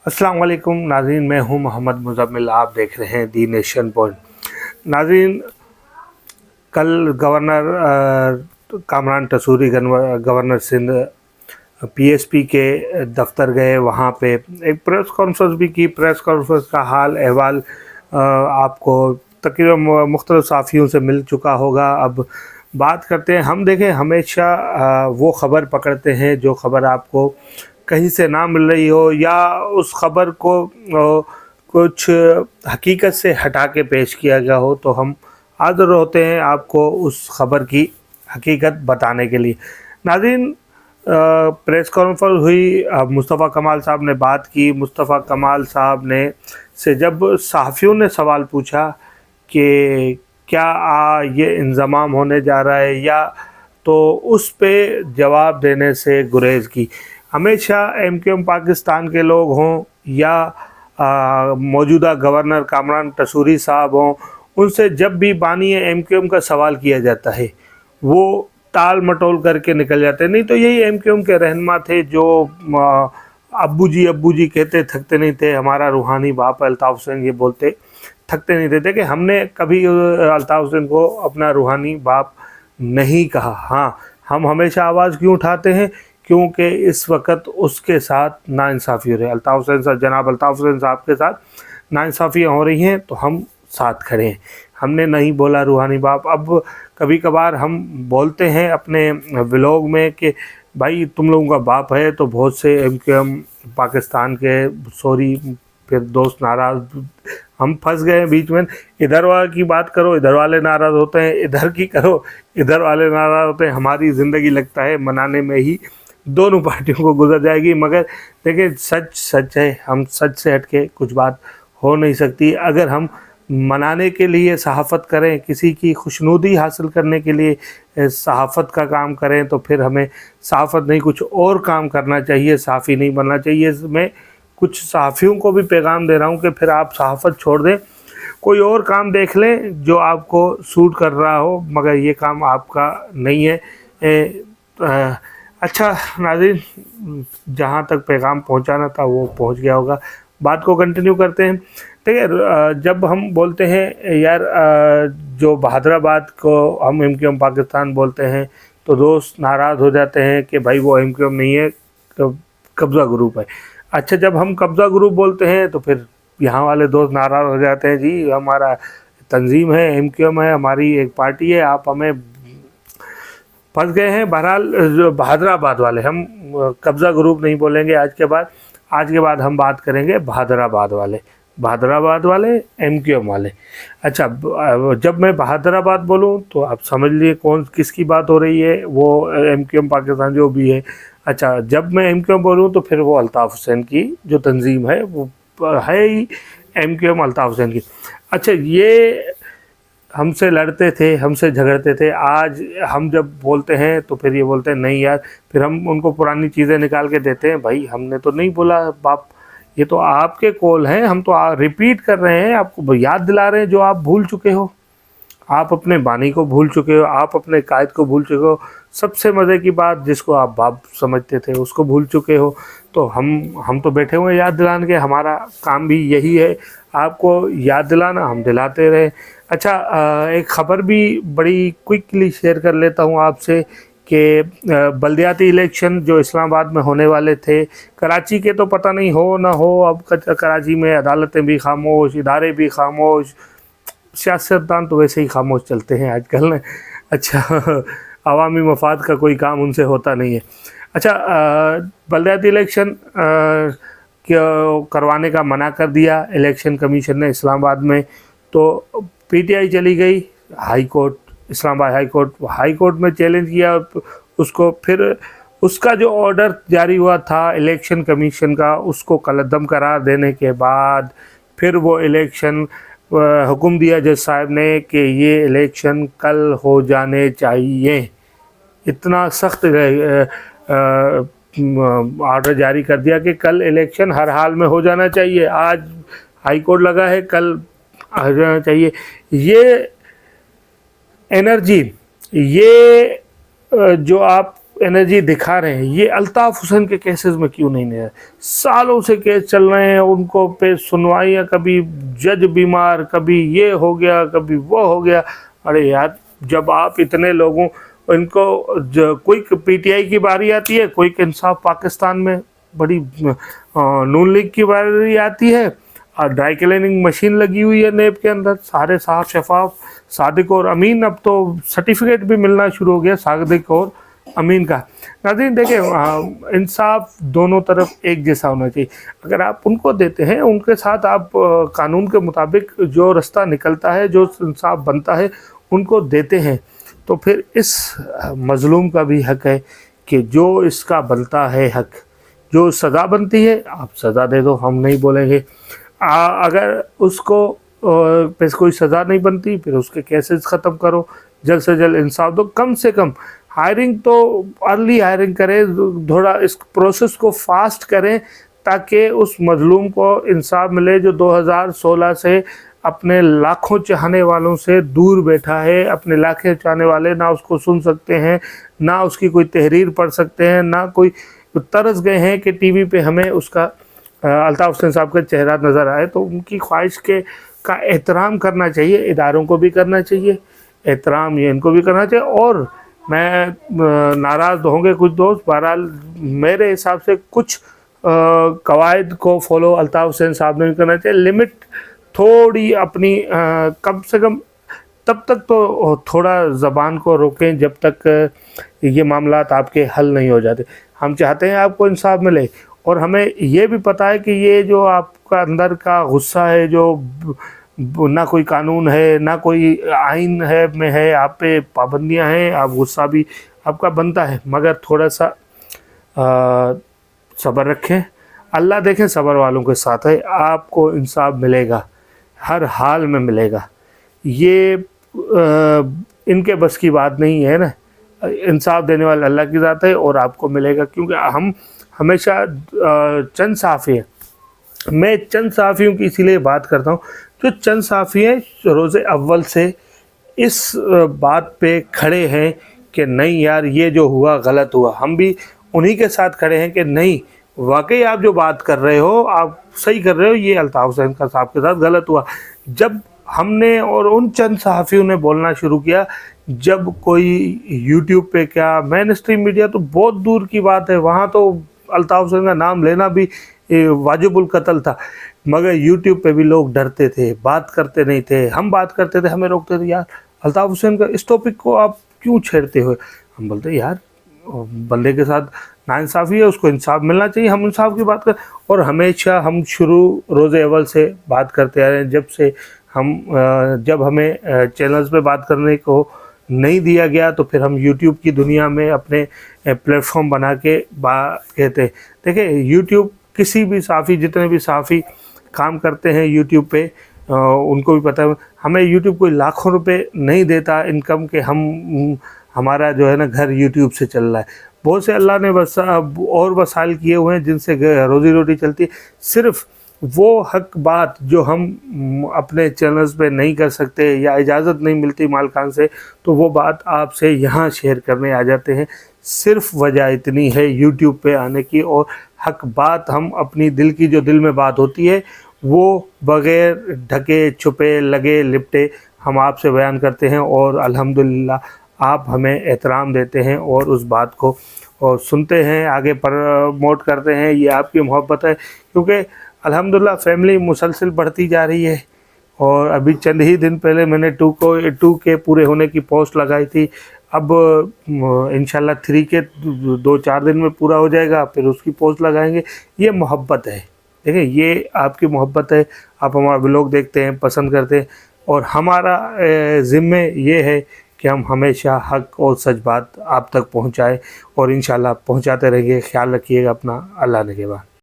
अस्सलाम वालेकुम नाज़रीन, मैं हूं मोहम्मद मुज़म्मिल। आप देख रहे हैं दी नेशन पॉइंट। नाज़रीन, कल governor Kamran Tessori governor Sindh PSP के दफ्तर गए। वहां पे एक प्रेस कॉन्फ्रेंस भी की। प्रेस कॉन्फ्रेंस का हाल अहवाल आपको तकरीबन मुख्तलिफ साफ़ियों से मिल चुका होगा। अब बात करते हैं हम। देखें, हमेशा वो ख़बर पकड़ते हैं जो ख़बर आपको कहीं से ना मिल रही हो, या उस ख़बर को कुछ हकीकत से हटा के पेश किया गया हो, तो हम हाज़िर होते हैं आपको उस ख़बर की हकीकत बताने के लिए। नाज़रीन, प्रेस कॉन्फ्रेंस हुई। मुस्तफ़ा कमाल साहब ने बात की। मुस्तफ़ा कमाल साहब ने से जब सहाफ़ियों ने सवाल पूछा कि क्या ये इंज़माम होने जा रहा है, या तो उस पे जवाब देने से गुरेज़ की। हमेशा एमक्यूएम पाकिस्तान के लोग हों या मौजूदा गवर्नर कामरान टसूरी साहब हों, उनसे जब भी बानी एमक्यूएम का सवाल किया जाता है वो टाल मटोल करके निकल जाते हैं। नहीं तो यही एमक्यूएम के रहनुमा थे जो अब्बू जी कहते थकते नहीं थे। हमारा रूहानी बाप अल्ताफ़ हुसैन ये बोलते थकते नहीं थे कि हमने कभी अल्ताफ़ हुसैन को अपना रूहानी बाप नहीं कहा। हाँ, हम हमेशा आवाज़ क्यों उठाते हैं? क्योंकि इस वक्त उसके साथ नाइंसाफ़ी हो रही है। अल्ताफ़ हुसैन साहब, जनाब अल्ताफ़ हुसैन साहब के साथ नाइंसाफ़ियाँ हो रही हैं, तो हम साथ खड़े हैं। हमने नहीं बोला रूहानी बाप। अब कभी कभार हम बोलते हैं अपने व्लॉग में कि भाई तुम लोगों का बाप है, तो बहुत से एमक्यूएम पाकिस्तान के सॉरी फिर दोस्त नाराज़, हम फंस गए हैं बीच में। इधर वाले की बात करो, इधर वाले नाराज़ होते हैं, इधर की करो, इधर वाले नाराज़ होते हैं। हमारी ज़िंदगी लगता है मनाने में ही दोनों पार्टियों को गुजर जाएगी। मगर देखिए, सच सच है। हम सच से हट के कुछ बात हो नहीं सकती। अगर हम मनाने के लिए सहाफ़त करें, किसी की खुशनुदी हासिल करने के लिए सहाफ़त का काम करें, तो फिर हमें सहाफ़त नहीं कुछ और काम करना चाहिए। सहाफ़ी नहीं बनना चाहिए। मैं कुछ सहाफ़ियों को भी पैगाम दे रहा हूँ कि फिर आप सहाफ़त छोड़ दें, कोई और काम देख लें जो आपको सूट कर रहा हो, मगर ये काम आपका नहीं है। अच्छा नाज़रीन, जहाँ तक पैगाम पहुँचाना था वो पहुँच गया होगा। बात को कंटिन्यू करते हैं। ठीक है, जब हम बोलते हैं यार जो बहादुराबाद को हम एमक्यूएम पाकिस्तान बोलते हैं, तो दोस्त नाराज़ हो जाते हैं कि भाई वो एमक्यूएम नहीं है, कब्ज़ा ग्रुप है। अच्छा, जब हम कब्ज़ा ग्रुप बोलते हैं तो फिर यहाँ वाले दोस्त नाराज़ हो जाते हैं, जी हमारा तंजीम है, एमक्यूएम है, हमारी एक पार्टी है, आप हमें फंस गए हैं। बहरहाल बहादुराबाद वाले, हम कब्ज़ा ग्रुप नहीं बोलेंगे आज के बाद हम बात करेंगे बहादुराबाद वाले एमक्यूएम वाले। अच्छा, जब मैं बहादुराबाद बोलूं तो आप समझ लिए किसकी बात हो रही है, वो एमक्यूएम पाकिस्तान जो भी है। अच्छा, जब मैं एमक्यूएम बोलूं तो फिर वो अल्ताफ़ हुसैन की जो तंजीम है वो है ही एमक्यूएम अल्ताफ़ हुसैन की। अच्छा, ये हमसे लड़ते थे, हमसे झगड़ते थे। आज हम जब बोलते हैं तो फिर ये बोलते हैं नहीं यार, फिर हम उनको पुरानी चीज़ें निकाल के देते हैं। भाई हमने तो नहीं बोला बाप, ये तो आपके कॉल हैं, हम तो रिपीट कर रहे हैं, आपको याद दिला रहे हैं जो आप भूल चुके हो। आप अपने बानी को भूल चुके हो, आप अपने कायद को भूल चुके हो। सबसे मज़े की बात, जिसको आप बाप समझते थे उसको भूल चुके हो। तो हम तो बैठे हुए याद दिलाने के, हमारा काम भी यही है आपको याद दिलाना, हम दिलाते रहे। अच्छा, एक ख़बर भी बड़ी क्विकली शेयर कर लेता हूँ आपसे कि बल्दियाती इलेक्शन जो इस्लामाबाद में होने वाले थे, कराची के तो पता नहीं हो ना हो। अब कराची में अदालतें भी खामोश, इदारे भी खामोश, सियासतदान तो वैसे ही खामोश चलते हैं आजकल न। अच्छा, अवामी मफाद का कोई काम उनसे होता नहीं है। अच्छा, बल्दियाती इलेक्शन करवाने का मना कर दिया इलेक्शन कमीशन ने इस्लामाबाद में। तो पीटीआई चली गई high court, Islamabad high court में चैलेंज किया उसको। फिर उसका जो ऑर्डर जारी हुआ था इलेक्शन कमीशन का, उसको कलअदम करार देने के बाद फिर वो इलेक्शन हुक्म दिया जज साहब ने कि ये इलेक्शन कल हो जाने चाहिए। इतना सख्त ऑर्डर जारी कर दिया कि कल इलेक्शन हर हाल में हो जाना चाहिए। आज हाई कोर्ट लगा है, कल हो जाना चाहिए। ये एनर्जी, ये जो आप انرجی دکھا رہے ہیں، یہ الطاف حسین کے کیسز میں کیوں نہیں ہے؟ سالوں سے کیس چل رہے ہیں، ان کو پہ سنوائیاں، کبھی جج بیمار، کبھی یہ ہو گیا، کبھی وہ ہو گیا۔ ارے یار، جب آپ اتنے لوگوں ان کو کوئی پی ٹی آئی کی باری آتی ہے، کوئی انصاف پاکستان میں بڑی نون لیگ کی باری آتی ہے، اور ڈرائی کلیننگ مشین لگی ہوئی ہے نیب کے اندر، سارے صاف شفاف، صادق اور امین، اب تو سرٹیفکیٹ بھی ملنا شروع ہو گیا صادق اور امین کا۔ ناظرین دیکھیں، انصاف دونوں طرف ایک جیسا ہونا چاہیے۔ اگر آپ ان کو دیتے ہیں، ان کے ساتھ آپ قانون کے مطابق جو رستہ نکلتا ہے، جو انصاف بنتا ہے، ان کو دیتے ہیں، تو پھر اس مظلوم کا بھی حق ہے کہ جو اس کا بنتا ہے حق، جو سزا بنتی ہے آپ سزا دے دو، ہم نہیں بولیں گے۔ اگر اس کو پہ کوئی سزا نہیں بنتی، پھر اس کے کیسز ختم کرو، جلد سے جلد انصاف دو۔ کم سے کم ہائرنگ تو ارلی ہائرنگ کریں، تھوڑا اس پروسیس کو فاسٹ کریں، تاکہ اس مظلوم کو انصاف ملے، جو 2016 سے اپنے لاکھوں چاہنے والوں سے دور بیٹھا ہے۔ اپنے لاکھوں چاہنے والے نہ اس کو سن سکتے ہیں، نہ اس کی کوئی تحریر پڑھ سکتے ہیں، نہ کوئی ترس گئے ہیں کہ ٹی وی پہ ہمیں اس کا الطاف حسین صاحب کا چہرہ نظر آئے۔ تو ان کی خواہش کا احترام کرنا چاہیے، اداروں کو بھی کرنا چاہیے احترام، یہ ان کو بھی کرنا چاہیے۔ اور میں ناراض ہوں گے کچھ دوست، بہرحال میرے حساب سے کچھ قواعد کو فالو الطاف حسین صاحب نے بھی کرنا چاہیے۔ لمٹ تھوڑی اپنی کم سے کم تب تک تو تھوڑا زبان کو روکیں جب تک یہ معاملات آپ کے حل نہیں ہو جاتے۔ ہم چاہتے ہیں آپ کو انصاف ملے، اور ہمیں یہ بھی پتہ ہے کہ یہ جو آپ کا اندر کا غصہ ہے، جو نہ کوئی قانون ہے، نہ کوئی آئین ہے آپ پہ پابندیاں ہیں، آپ غصہ بھی آپ کا بنتا ہے، مگر تھوڑا سا صبر رکھیں۔ اللہ دیکھیں صبر والوں کے ساتھ ہے، آپ کو انصاف ملے گا، ہر حال میں ملے گا۔ یہ ان کے بس کی بات نہیں ہے نا، انصاف دینے والا اللہ کی ذات ہے، اور آپ کو ملے گا، کیونکہ ہم ہمیشہ چند صحافی ہیں، میں چند صحافیوں کی اسی لیے بات کرتا ہوں، جو چند صحافی ہیں روز اول سے اس بات پہ کھڑے ہیں کہ نہیں یار یہ جو ہوا غلط ہوا۔ ہم بھی انہی کے ساتھ کھڑے ہیں کہ نہیں واقعی آپ جو بات کر رہے ہو آپ صحیح کر رہے ہو، یہ الطاف حسین صاحب کے ساتھ غلط ہوا۔ جب ہم نے اور ان چند صحافیوں نے بولنا شروع کیا، جب کوئی یوٹیوب پہ، کیا مین اسٹریم میڈیا تو بہت دور کی بات ہے، وہاں تو الطاف حسین کا نام لینا بھی واجب القتل تھا، مگر یوٹیوب پہ بھی لوگ ڈرتے تھے، بات کرتے نہیں تھے۔ ہم بات کرتے تھے، ہمیں روکتے تھے، یار الطاف حسین کا اس ٹاپک کو آپ کیوں چھیڑتے ہوئے؟ ہم بولتے یار بندے کے ساتھ ناانصافی ہے، اس کو انصاف ملنا چاہیے، ہم انصاف کی بات کریں۔ اور ہمیشہ ہم شروع روز اول سے بات کرتے آ رہے ہیں، جب ہمیں چینلز پہ بات کرنے کو نہیں دیا گیا، تو پھر ہم یوٹیوب کی دنیا میں اپنے پلیٹ فارم بنا کے کہتے ہیں۔ دیکھیں یوٹیوب کسی بھی صحافی، جتنے بھی صحافی کام کرتے ہیں یوٹیوب پہ، ان کو بھی پتہ ہے ہمیں یوٹیوب کوئی لاکھوں روپے نہیں دیتا انکم، کہ ہمارا جو ہے نا گھر یوٹیوب سے چل رہا ہے۔ بہت سے اللہ نے اور وسائل کیے ہوئے ہیں جن سے روزی روٹی چلتی ہے۔ صرف وہ حق بات جو ہم اپنے چینلز پہ نہیں کر سکتے یا اجازت نہیں ملتی مالکان سے، تو وہ بات آپ سے یہاں شیئر کرنے آ جاتے ہیں۔ صرف وجہ اتنی ہے یوٹیوب پہ آنے کی، اور حق بات ہم اپنی دل کی، جو دل میں بات ہوتی ہے، وہ بغیر ڈھکے چھپے لگے لپٹے ہم آپ سے بیان کرتے ہیں، اور الحمدللہ آپ ہمیں احترام دیتے ہیں اور اس بات کو اور سنتے ہیں، آگے پروموٹ کرتے ہیں۔ یہ آپ کی محبت ہے، کیونکہ الحمدللہ فیملی مسلسل بڑھتی جا رہی ہے، اور ابھی چند ہی دن پہلے میں نے 2 کے پورے ہونے کی پوسٹ لگائی تھی، اب انشاءاللہ 3 کے 2-4 دن میں پورا ہو جائے گا، پھر اس کی پوسٹ لگائیں گے۔ یہ محبت ہے، دیکھیں یہ آپ کی محبت ہے، آپ ہمارا بلاگ دیکھتے ہیں، پسند کرتے ہیں، اور ہمارا ذمہ یہ ہے کہ ہم ہمیشہ حق اور سچ بات آپ تک پہنچائیں، اور انشاءاللہ پہنچاتے رہیں گے۔ خیال رکھیے گا اپنا، اللہ نگہبان۔